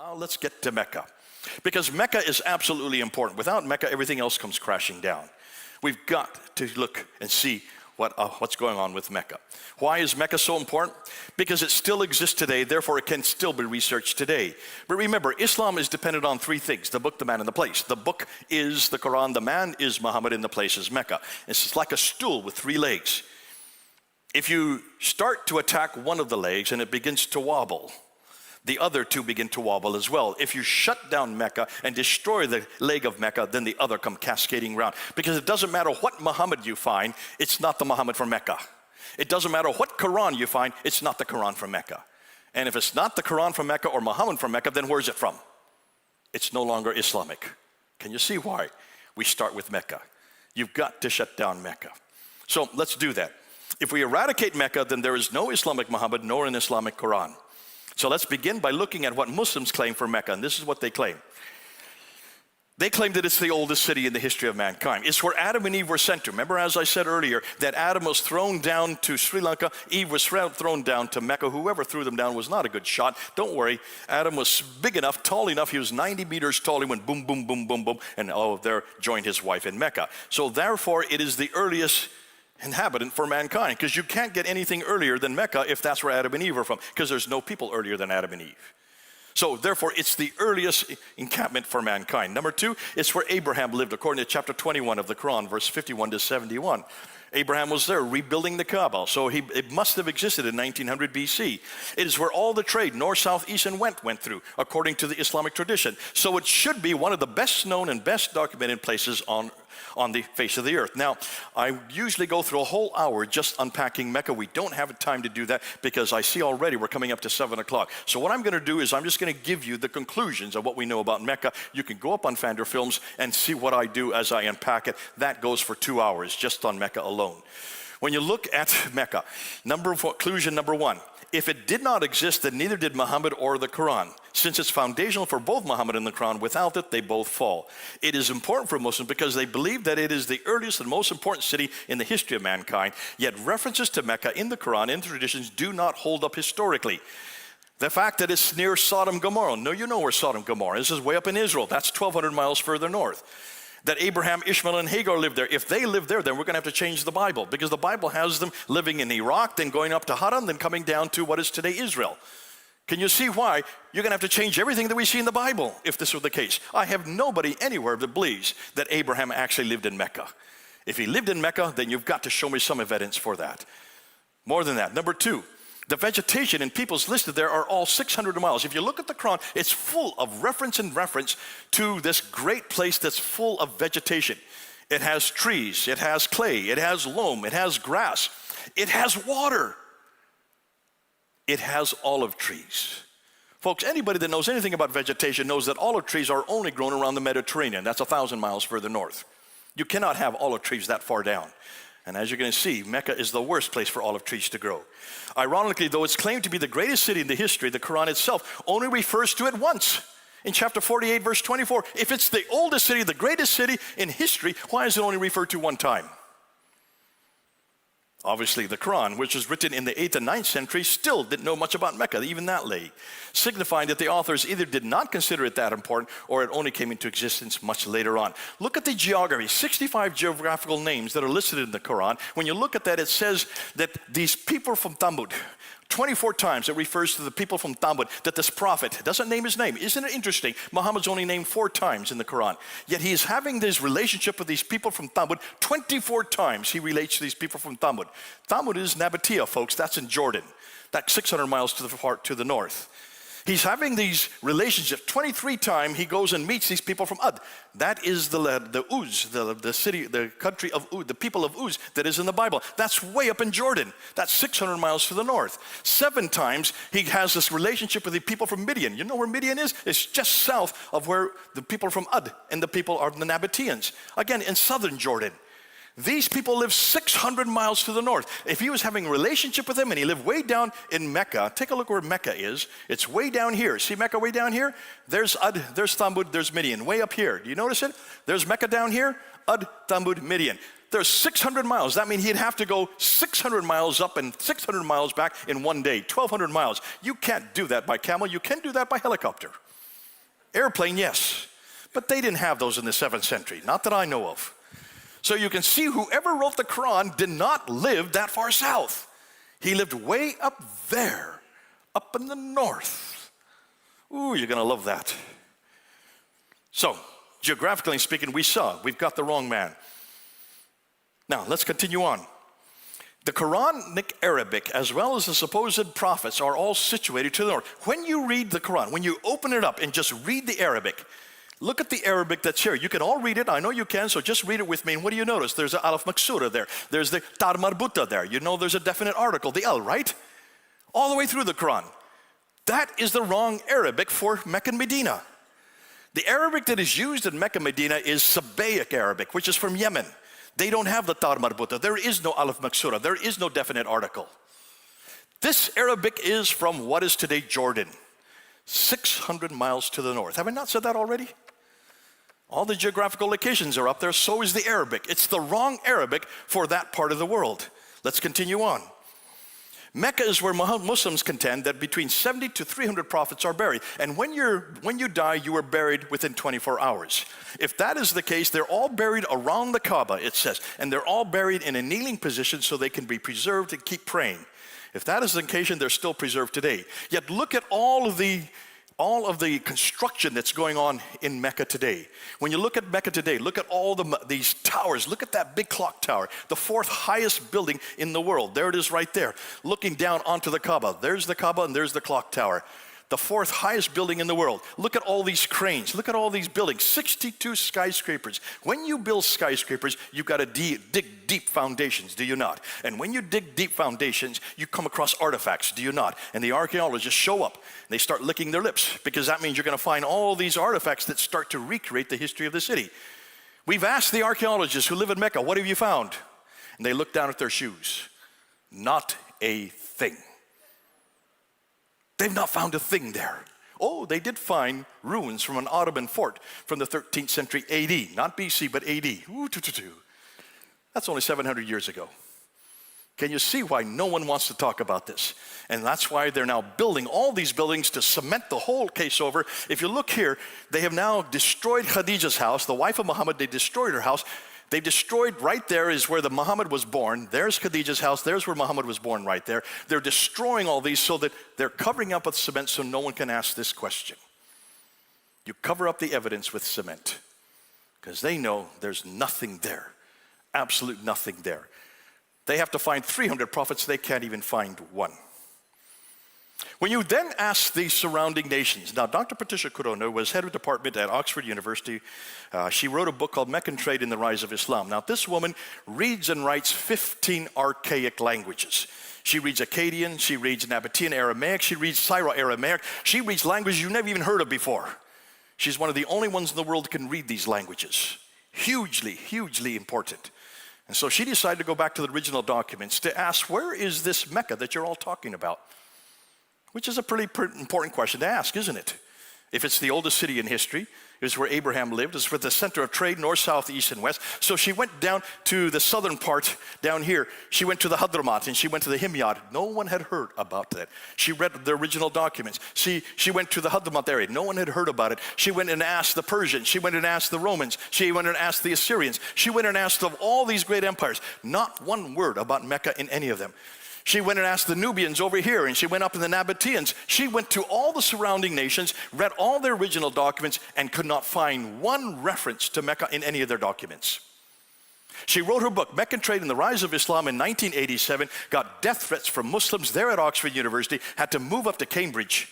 Now let's get to Mecca. Because Mecca is absolutely important. Without Mecca, everything else comes crashing down. We've got to look and see what's going on with Mecca. Why is Mecca so important? Because it still exists today, therefore it can still be researched today. But remember, Islam is dependent on three things: the book, the man, and the place. The book is the Quran, the man is Muhammad, and the place is Mecca. It's like a stool with three legs. If you start to attack one of the legs and it begins to wobble, the other two begin to wobble as well. If you shut down Mecca and destroy the leg of Mecca, then the other come cascading around. Because it doesn't matter what Muhammad you find, it's not the Muhammad from Mecca. It doesn't matter what Quran you find, it's not the Quran from Mecca. And if it's not the Quran from Mecca or Muhammad from Mecca, then where's it from? It's no longer Islamic. Can you see why we start with Mecca? You've got to shut down Mecca. So let's do that. If we eradicate Mecca, then there is no Islamic Muhammad nor an Islamic Quran. So let's begin by looking at what Muslims claim for Mecca, and this is what they claim. They claim that it's the oldest city in the history of mankind. It's where Adam and Eve were sent to. Remember, as I said earlier, that Adam was thrown down to Sri Lanka, Eve was thrown down to Mecca. Whoever threw them down was not a good shot. Don't worry, Adam was big enough, tall enough, he was 90 meters tall, he went boom, boom, boom, boom, boom, and there joined his wife in Mecca. So therefore, it is the earliest inhabitant for mankind, because you can't get anything earlier than Mecca if that's where Adam and Eve are from, because there's no people earlier than Adam and Eve. So therefore, it's the earliest encampment for mankind. Number two, it's where Abraham lived, according to chapter 21 of the Quran, verse 51 to 71. Abraham was there rebuilding the Kaaba, so it must have existed in 1900 BC. It is where all the trade, north, south, east, and west went through, according to the Islamic tradition. So it should be one of the best known and best documented places on the face of the earth. Now, I usually go through a whole hour just unpacking Mecca. We don't have time to do that because I see already we're coming up to 7 o'clock. So what I'm going to do is I'm just going to give you the conclusions of what we know about Mecca. You can go up on Fander Films and see what I do as I unpack it. That goes for 2 hours just on Mecca alone. When you look at Mecca, conclusion number one, if it did not exist, then neither did Muhammad or the Quran. Since it's foundational for both Muhammad and the Quran, without it, they both fall. It is important for Muslims because they believe that it is the earliest and most important city in the history of mankind, yet references to Mecca in the Quran and traditions do not hold up historically. The fact that it's near Sodom and Gomorrah, no, you know where Sodom and Gomorrah is. This is way up in Israel. That's 1,200 miles further north. That Abraham, Ishmael, and Hagar lived there. If they live there, then we're going to have to change the Bible, because the Bible has them living in Iraq, then going up to Haran, then coming down to what is today Israel. Can you see why you're going to have to change everything that we see in the Bible if this were the case? I have nobody anywhere that believes that Abraham actually lived in Mecca. If he lived in Mecca, then you've got to show me some evidence for that. More than that, number two, the vegetation and peoples listed there are all 600 miles. If you look at the Quran, it's full of reference to this great place that's full of vegetation. It has trees, it has clay, it has loam, it has grass, it has water. It has olive trees. Folks, anybody that knows anything about vegetation knows that olive trees are only grown around the Mediterranean. That's 1,000 miles further north. You cannot have olive trees that far down. And as you're going to see, Mecca is the worst place for olive trees to grow. Ironically, though it's claimed to be the greatest city in the history, the Quran itself only refers to it once. In chapter 48, verse 24, if it's the oldest city, the greatest city in history, why is it only referred to one time? Obviously, the Quran, which was written in the 8th and 9th century, still didn't know much about Mecca, even that late, signifying that the authors either did not consider it that important or it only came into existence much later on. Look at the geography, 65 geographical names that are listed in the Quran. When you look at that, it says that these people from Thamud, 24 times it refers to the people from Thamud, that this prophet doesn't name his name. Isn't it interesting? Muhammad's only named 4 times in the Quran, yet he's having this relationship with these people from Thamud. 24 times he relates to these people from Thamud. Thamud is Nabatea, folks. That's in Jordan. That's 600 miles to the north. He's having these relationships. 23 times he goes and meets these people from Ud. That is the Uz, the city, the country of Ud, the people of Uz that is in the Bible. That's way up in Jordan. That's 600 miles to the north. 7 times he has this relationship with the people from Midian. You know where Midian is? It's just south of where the people from Ud and the people are the Nabateans. Again, in southern Jordan. These people live 600 miles to the north. If he was having a relationship with them and he lived way down in Mecca, take a look where Mecca is. It's way down here. See Mecca way down here? There's Ud, there's Thamud, there's Midian. Way up here. Do you notice it? There's Mecca down here, Ud, Thamud, Midian. There's 600 miles. That means he'd have to go 600 miles up and 600 miles back in one day, 1,200 miles. You can't do that by camel. You can do that by helicopter. Airplane, yes. But they didn't have those in the 7th century, not that I know of. So you can see whoever wrote the Quran did not live that far south. He lived way up there, up in the north. Ooh, you're going to love that. So, geographically speaking, we've got the wrong man. Now, let's continue on. The Quranic Arabic, as well as the supposed prophets, are all situated to the north. When you read the Quran, when you open it up and just read the Arabic, look at the Arabic that's here. You can all read it. I know you can, so just read it with me. And what do you notice? There's the alif maksura there. There's the tar marbuta there. You know there's a definite article, the al, right? All the way through the Quran. That is the wrong Arabic for Mecca and Medina. The Arabic that is used in Mecca and Medina is Sabbaic Arabic, which is from Yemen. They don't have the tar marbuta. There is no alif maksura. There is no definite article. This Arabic is from what is today Jordan, 600 miles to the north. Have I not said that already? All the geographical locations are up there, so is the Arabic. It's the wrong Arabic for that part of the world. Let's continue on. Mecca is where Muslims contend that between 70 to 300 prophets are buried. And when you die, you are buried within 24 hours. If that is the case, they're all buried around the Kaaba, it says. And they're all buried in a kneeling position so they can be preserved and keep praying. If that is the case, they're still preserved today. Yet look at all of the construction that's going on in Mecca today. When you look at Mecca today, look at all these towers. Look at that big clock tower, the 4th highest building in the world. There it is right there, looking down onto the Kaaba. There's the Kaaba and there's the clock tower. The 4th highest building in the world. Look at all these cranes. Look at all these buildings, 62 skyscrapers. When you build skyscrapers, you've got to dig deep foundations, do you not? And when you dig deep foundations, you come across artifacts, do you not? And the archaeologists show up. And they start licking their lips because that means you're going to find all these artifacts that start to recreate the history of the city. We've asked the archaeologists who live in Mecca, what have you found? And they look down at their shoes. Not a thing. They've not found a thing there. Oh, they did find ruins from an Ottoman fort from the 13th century AD. Not BC, but AD. Ooh, that's only 700 years ago. Can you see why no one wants to talk about this? And that's why they're now building all these buildings to cement the whole case over. If you look here, they have now destroyed Khadija's house, the wife of Muhammad. They destroyed her house. They destroyed, right there is where the Muhammad was born. There's Khadija's house. There's where Muhammad was born right there. They're destroying all these so that they're covering up with cement so no one can ask this question. You cover up the evidence with cement because they know there's nothing there. Absolute nothing there. They have to find 300 prophets. They can't even find one. When you then ask the surrounding nations, now Dr. Patricia Corona was head of department at Oxford University. She wrote a book called Meccan Trade and the Rise of Islam. Now this woman reads and writes 15 archaic languages. She reads Akkadian, she reads Nabatean Aramaic, she reads Syro-Aramaic, she reads languages you've never even heard of before. She's one of the only ones in the world that can read these languages. Hugely, hugely important. And so she decided to go back to the original documents to ask, where is this Mecca that you're all talking about? Which is a pretty important question to ask, isn't it? If it's the oldest city in history, it's where Abraham lived, it's where the center of trade, north, south, east, and west. So she went down to the southern part down here. She went to the Hadramat and she went to the Himyar. No one had heard about that. She read the original documents. She went to the Hadramat area. No one had heard about it. She went and asked the Persians. She went and asked the Romans. She went and asked the Assyrians. She went and asked of all these great empires. Not one word about Mecca in any of them. She went and asked the Nubians over here, and she went up in the Nabateans. She went to all the surrounding nations, read all their original documents, and could not find one reference to Mecca in any of their documents. She wrote her book, Meccan Trade and the Rise of Islam, in 1987, got death threats from Muslims there at Oxford University, had to move up to Cambridge,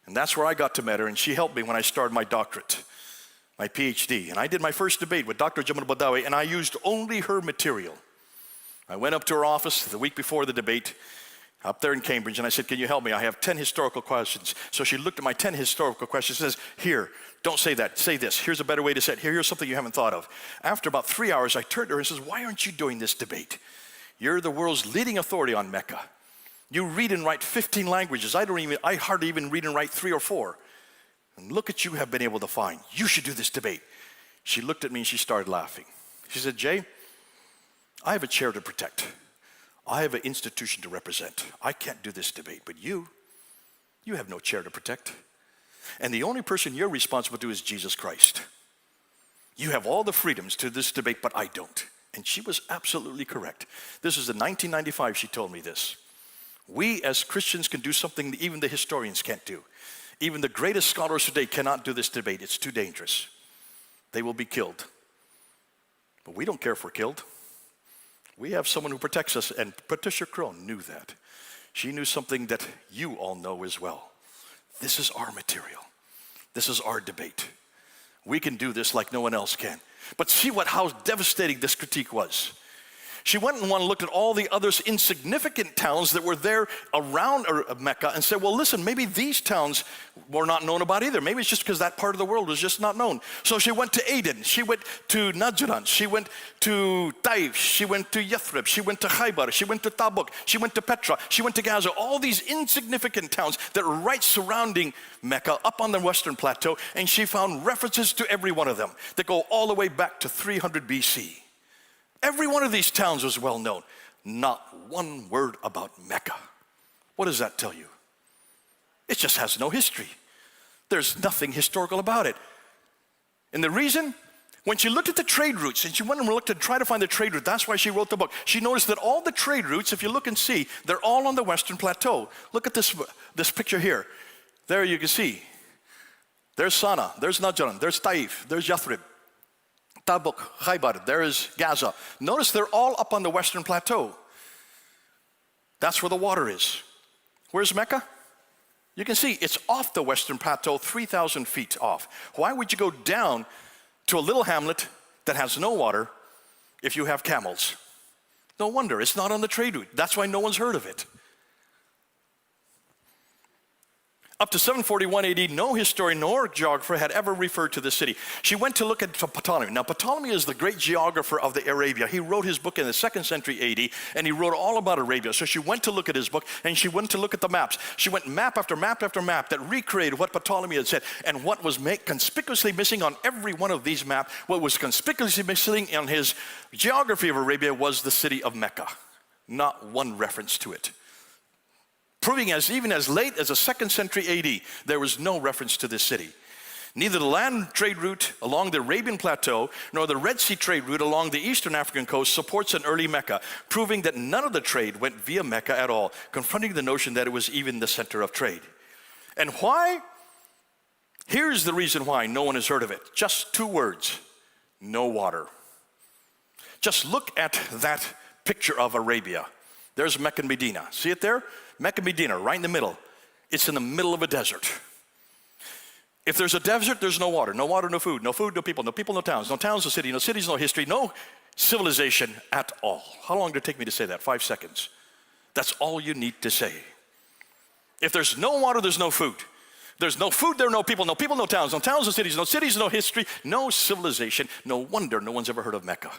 and that's where I got to meet her, and she helped me when I started my doctorate, my PhD. And I did my first debate with Dr. Jamal Badawi, and I used only her material. I went up to her office the week before the debate, up there in Cambridge, and I said, can you help me? I have 10 historical questions. So she looked at my 10 historical questions and says, here, don't say that, say this. Here's a better way to say it. Here's something you haven't thought of. After about 3 hours, I turned to her and says, why aren't you doing this debate? You're the world's leading authority on Mecca. You read and write 15 languages. I hardly even read and write 3 or 4. And look at you have been able to find. You should do this debate. She looked at me and she started laughing. She said, Jay, I have a chair to protect. I have an institution to represent. I can't do this debate, but you have no chair to protect. And the only person you're responsible to is Jesus Christ. You have all the freedoms to this debate, but I don't. And she was absolutely correct. This is in 1995 she told me this. We as Christians can do something that even the historians can't do. Even the greatest scholars today cannot do this debate. It's too dangerous. They will be killed. But we don't care if we're killed. We have someone who protects us, and Patricia Crone knew that. She knew something that you all know as well. This is our material. This is our debate. We can do this like no one else can. But see how devastating this critique was. She went and looked at all the other insignificant towns that were there around Mecca and said, well, listen, maybe these towns were not known about either. Maybe it's just because that part of the world was just not known. So she went to Aden, she went to Najran, she went to Taif, she went to Yathrib, she went to Khaybar, she went to Tabuk, she went to Petra, she went to Gaza. All these insignificant towns that were right surrounding Mecca up on the Western Plateau, and she found references to every one of them that go all the way back to 300 BC. Every one of these towns was well known. Not one word about Mecca. What does that tell you? It just has no history. There's nothing historical about it. And the reason, when she looked at the trade routes, and she went and looked to try to find the trade route, that's why she wrote the book. She noticed that all the trade routes, if you look and see, they're all on the Western Plateau. Look at this picture here. There you can see. There's Sana'a, there's Najran, there's Taif, there's Yathrib. Tabuk, Khaybar, there is Gaza. Notice they're all up on the Western Plateau. That's where the water is. Where's Mecca? You can see it's off the Western Plateau, 3,000 feet off. Why would you go down to a little hamlet that has no water if you have camels? No wonder, it's not on the trade route. That's why no one's heard of it. Up to 741 AD, no historian nor geographer had ever referred to the city. She went to look at Ptolemy. Now, Ptolemy is the great geographer of the Arabia. He wrote his book in the 2nd century AD, and he wrote all about Arabia. So she went to look at his book, and she went to look at the maps. She went map after map after map that recreated what Ptolemy had said. And what was conspicuously missing on every one of these maps, what was conspicuously missing in his geography of Arabia was the city of Mecca. Not one reference to it. Proving even as late as the 2nd century AD, there was no reference to this city. Neither the land trade route along the Arabian Plateau nor the Red Sea trade route along the eastern African coast supports an early Mecca, proving that none of the trade went via Mecca at all, confronting the notion that it was even the center of trade. And why? Here's the reason why no one has heard of it. Just 2 words: no water. Just look at that picture of Arabia. There's Mecca and Medina. See it there? Mecca and Medina, right in the middle. It's in the middle of a desert. If there's a desert, there's no water. No water, no food. No food, no people. No people, no towns. No towns, no city. No cities, no history. No civilization at all. How long did it take me to say that? 5 seconds. That's all you need to say. If there's no water, there's no food. There's no food, there are no people. No people, no towns. No towns, no cities. No cities, no history. No civilization. No wonder no one's ever heard of Mecca.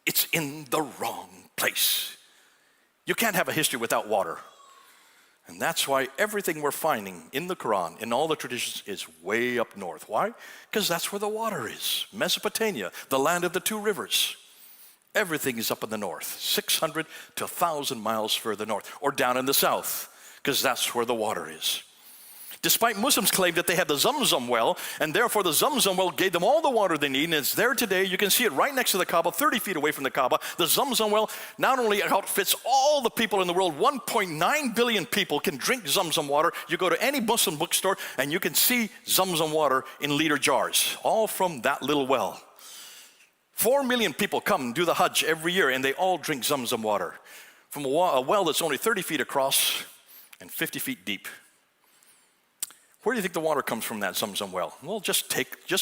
It's in the wrong place. You can't have a history without water. And that's why everything we're finding in the Quran, in all the traditions, is way up north. Why? Because that's where the water is. Mesopotamia, the land of the 2 rivers. Everything is up in the north, 600 to 1,000 miles further north, or down in the south, because that's where the water is. Despite Muslims claim that they had the Zamzam well, and therefore the Zamzam well gave them all the water they need, and it's there today. You can see it right next to the Kaaba, 30 feet away from the Kaaba. The Zamzam well not only outfits all the people in the world, 1.9 billion people can drink Zamzam water. You go to any Muslim bookstore, and you can see Zamzam water in liter jars, all from that little well. 4 million people come and do the Hajj every year, and they all drink Zamzam water from a well that's only 30 feet across and 50 feet deep. Where do you think the water comes from, that Zamzam well? Well, just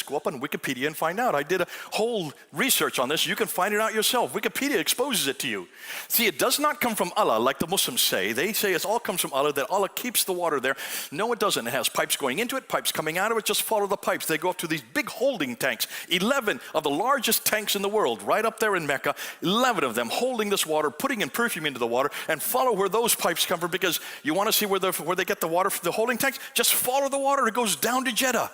go up on Wikipedia and find out. I did a whole research on this. You can find it out yourself. Wikipedia exposes it to you. See, it does not come from Allah like the Muslims say. They say it all comes from Allah, that Allah keeps the water there. No, it doesn't. It has pipes going into it, pipes coming out of it. Just follow the pipes. They go up to these big holding tanks, 11 of the largest tanks in the world, right up there in Mecca, 11 of them holding this water, putting in perfume into the water, and follow where those pipes come from, because you want to see where they get the water from the holding tanks? Just follow the water. It goes down to Jeddah,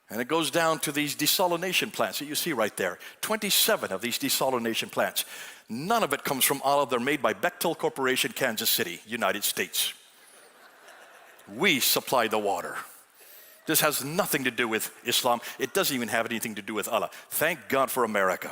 and it goes down to these desalination plants that you see right there. 27 of these desalination plants. None of it comes from Allah. They're made by Bechtel Corporation, Kansas City, United States. We supply the water. This has nothing to do with Islam. It doesn't even have anything to do with Allah. Thank God for America.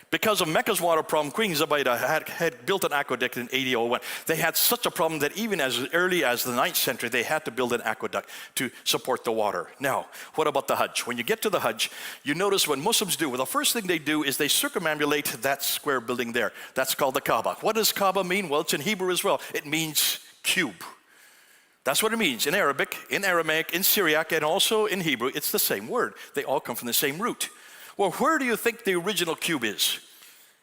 Because of Mecca's water problem, Queen Zubaydah had built an aqueduct in 1801. They had such a problem that even as early as the 9th century, they had to build an aqueduct to support the water. Now, what about the Hajj? When you get to the Hajj, you notice what Muslims do. Well, the first thing they do is they circumambulate that square building there. That's called the Kaaba. What does Kaaba mean? Well, it's in Hebrew as well. It means cube. That's what it means in Arabic, in Aramaic, in Syriac, and also in Hebrew. It's the same word. They all come from the same root. Well, where do you think the original cube is?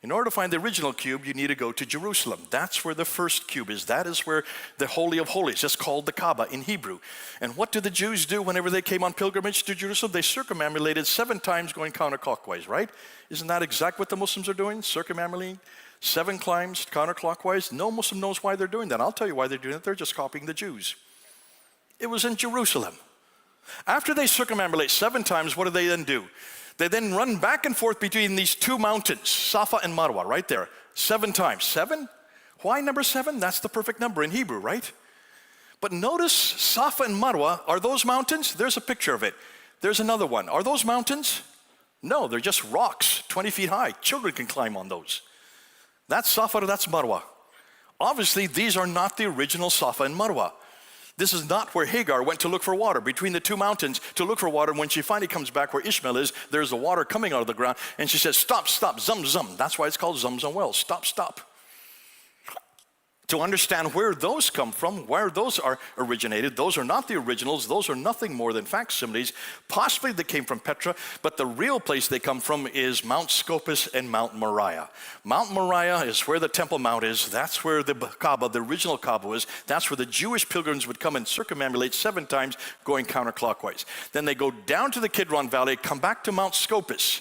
In order to find the original cube, you need to go to Jerusalem. That's where the first cube is. That is where the Holy of Holies is called the Kaaba in Hebrew. And what did the Jews do whenever they came on pilgrimage to Jerusalem? They circumambulated 7 times going counterclockwise, right? Isn't that exactly what the Muslims are doing? Circumambulating 7 climbs counterclockwise? No Muslim knows why they're doing that. I'll tell you why they're doing it. They're just copying the Jews. It was in Jerusalem. After they circumambulate 7 times, what do they then do? They then run back and forth between these 2 mountains, Safa and Marwa, right there. 7 times. 7? Why number 7? That's the perfect number in Hebrew, right? But notice Safa and Marwa, are those mountains? There's a picture of it. There's another one. Are those mountains? No, they're just rocks, 20 feet high. Children can climb on those. That's Safa, that's Marwa. Obviously, these are not the original Safa and Marwa. This is not where Hagar went to look for water, between the 2 mountains to look for water. When she finally comes back where Ishmael is, there's the water coming out of the ground, and she says, stop, stop, zum, zum. That's why it's called Zamzam well, stop, stop. To understand where those come from, where those are originated, those are not the originals, those are nothing more than facsimiles. Possibly they came from Petra, but the real place they come from is Mount Scopus and Mount Moriah. Mount Moriah is where the Temple Mount is. That's where the Kaaba, the original Kaaba is. That's where the Jewish pilgrims would come and circumambulate 7 times going counterclockwise. Then they go down to the Kidron Valley, come back to Mount Scopus.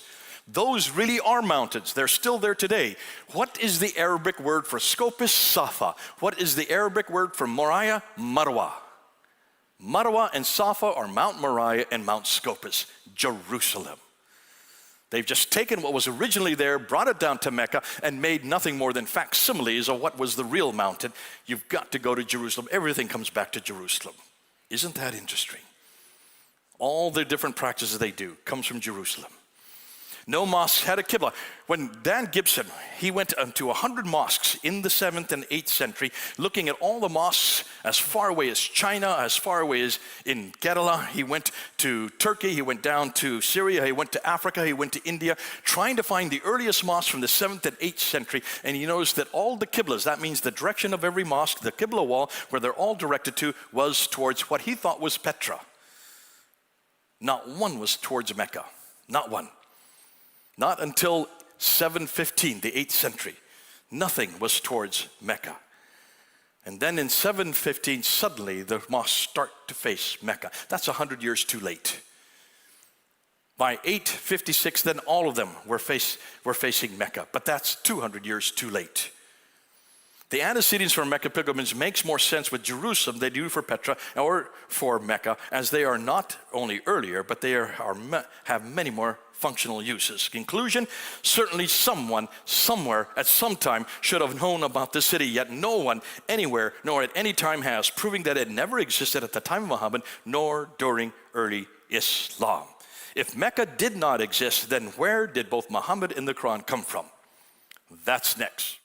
Those really are mountains. They're still there today. What is the Arabic word for Scopus? Safa. What is the Arabic word for Moriah? Marwa. Marwa and Safa are Mount Moriah and Mount Scopus, Jerusalem. They've just taken what was originally there, brought it down to Mecca, and made nothing more than facsimiles of what was the real mountain. You've got to go to Jerusalem. Everything comes back to Jerusalem. Isn't that interesting? All the different practices they do comes from Jerusalem. No mosque had a Qibla. When Dan Gibson, he went to 100 mosques in the 7th and 8th century, looking at all the mosques as far away as China, as far away as in Kerala. He went to Turkey, he went down to Syria, he went to Africa, he went to India, trying to find the earliest mosques from the 7th and 8th century. And he noticed that all the Qiblas, that means the direction of every mosque, the Qibla wall, where they're all directed to, was towards what he thought was Petra. Not one was towards Mecca, not one. Not until 715, the 8th century, nothing was towards Mecca. And then in 715, suddenly the mosques start to face Mecca. That's 100 years too late. By 856, then all of them were facing Mecca, but that's 200 years too late. The antecedents for Mecca pilgrimage makes more sense with Jerusalem than they do for Petra or for Mecca, as they are not only earlier, but they have many more functional uses. Conclusion, certainly someone, somewhere, at some time should have known about the city, yet no one, anywhere, nor at any time has, proving that it never existed at the time of Muhammad, nor during early Islam. If Mecca did not exist, then where did both Muhammad and the Quran come from? That's next.